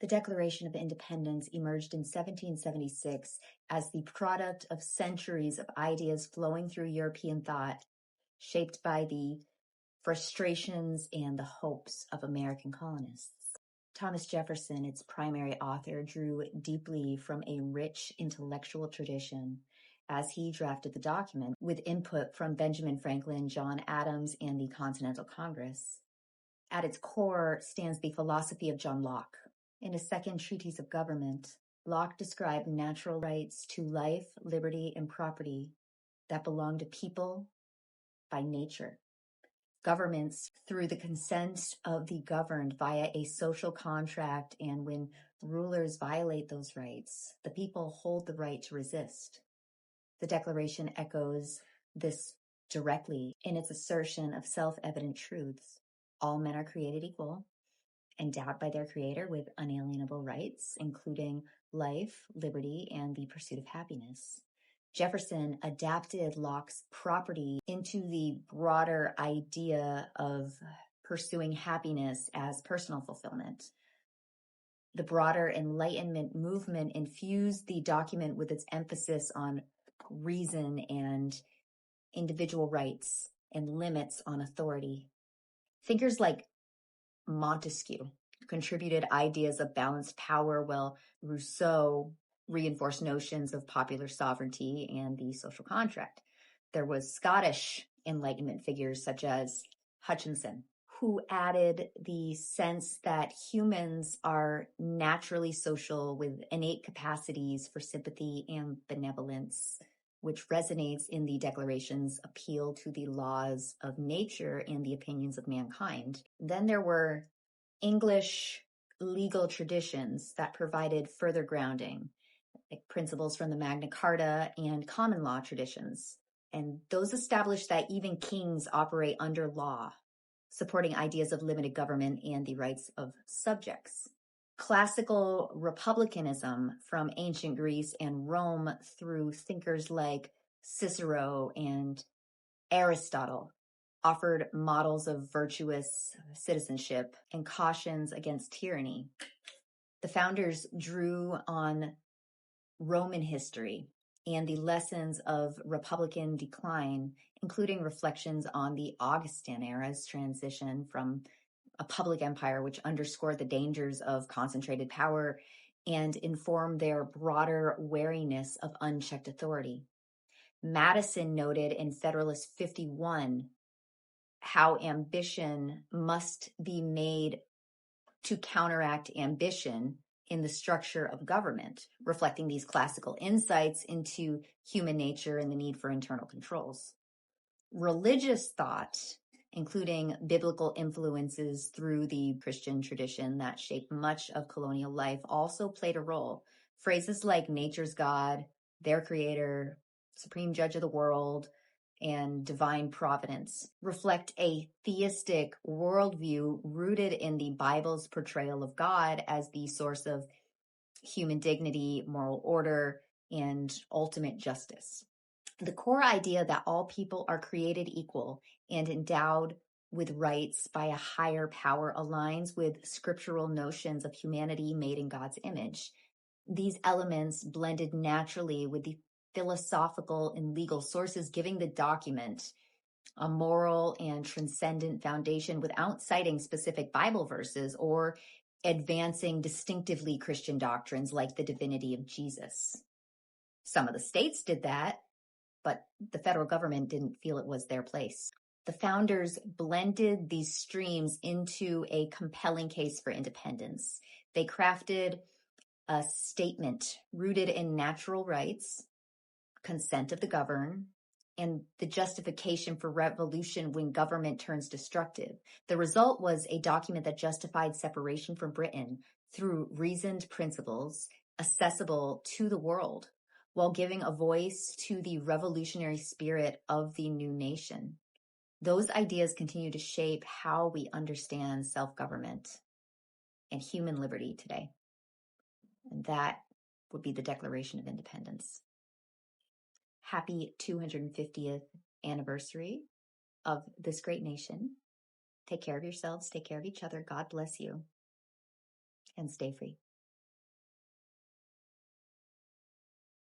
The Declaration of Independence emerged in 1776 as the product of centuries of ideas flowing through European thought, shaped by the frustrations and the hopes of American colonists. Thomas Jefferson, its primary author, drew deeply from a rich intellectual tradition as he drafted the document, with input from Benjamin Franklin, John Adams, and the Continental Congress. At its core stands the philosophy of John Locke. In his second treatise of government, Locke described natural rights to life, liberty, and property that belong to people by nature. Governments, through the consent of the governed via a social contract, and when rulers violate those rights, the people hold the right to resist. The Declaration echoes this directly in its assertion of self-evident truths. All men are created equal, endowed by their Creator with unalienable rights, including life, liberty, and the pursuit of happiness. Jefferson adapted Locke's property into the broader idea of pursuing happiness as personal fulfillment. The broader Enlightenment movement infused the document with its emphasis on reason and individual rights and limits on authority. Thinkers like Montesquieu contributed ideas of balanced power, while Rousseau reinforced notions of popular sovereignty and the social contract. There was Scottish Enlightenment figures such as Hutchinson, who added the sense that humans are naturally social with innate capacities for sympathy and benevolence, which resonates in the Declaration's appeal to the laws of nature and the opinions of mankind. Then there were English legal traditions that provided further grounding, like principles from the Magna Carta and common law traditions. And those established that even kings operate under law, supporting ideas of limited government and the rights of subjects. Classical republicanism from ancient Greece and Rome through thinkers like Cicero and Aristotle offered models of virtuous citizenship and cautions against tyranny. The founders drew on Roman history and the lessons of republican decline, including reflections on the Augustan era's transition from a public empire, which underscored the dangers of concentrated power and informed their broader wariness of unchecked authority. Madison noted in Federalist 51 how ambition must be made to counteract ambition in the structure of government, reflecting these classical insights into human nature and the need for internal controls. Religious thought, including biblical influences through the Christian tradition that shaped much of colonial life, also played a role. Phrases like nature's God, their creator, supreme judge of the world, and divine providence reflect a theistic worldview rooted in the Bible's portrayal of God as the source of human dignity, moral order, and ultimate justice. The core idea that all people are created equal and endowed with rights by a higher power aligns with scriptural notions of humanity made in God's image. These elements blended naturally with the philosophical and legal sources, giving the document a moral and transcendent foundation without citing specific Bible verses or advancing distinctively Christian doctrines like the divinity of Jesus. Some of the states did that, but the federal government didn't feel it was their place. The founders blended these streams into a compelling case for independence. They crafted a statement rooted in natural rights, consent of the governed, and the justification for revolution when government turns destructive. The result was a document that justified separation from Britain through reasoned principles accessible to the world, while giving a voice to the revolutionary spirit of the new nation. Those ideas continue to shape how we understand self-government and human liberty today. And that would be the Declaration of Independence. Happy 250th anniversary of this great nation. Take care of yourselves, take care of each other. God bless you, and stay free.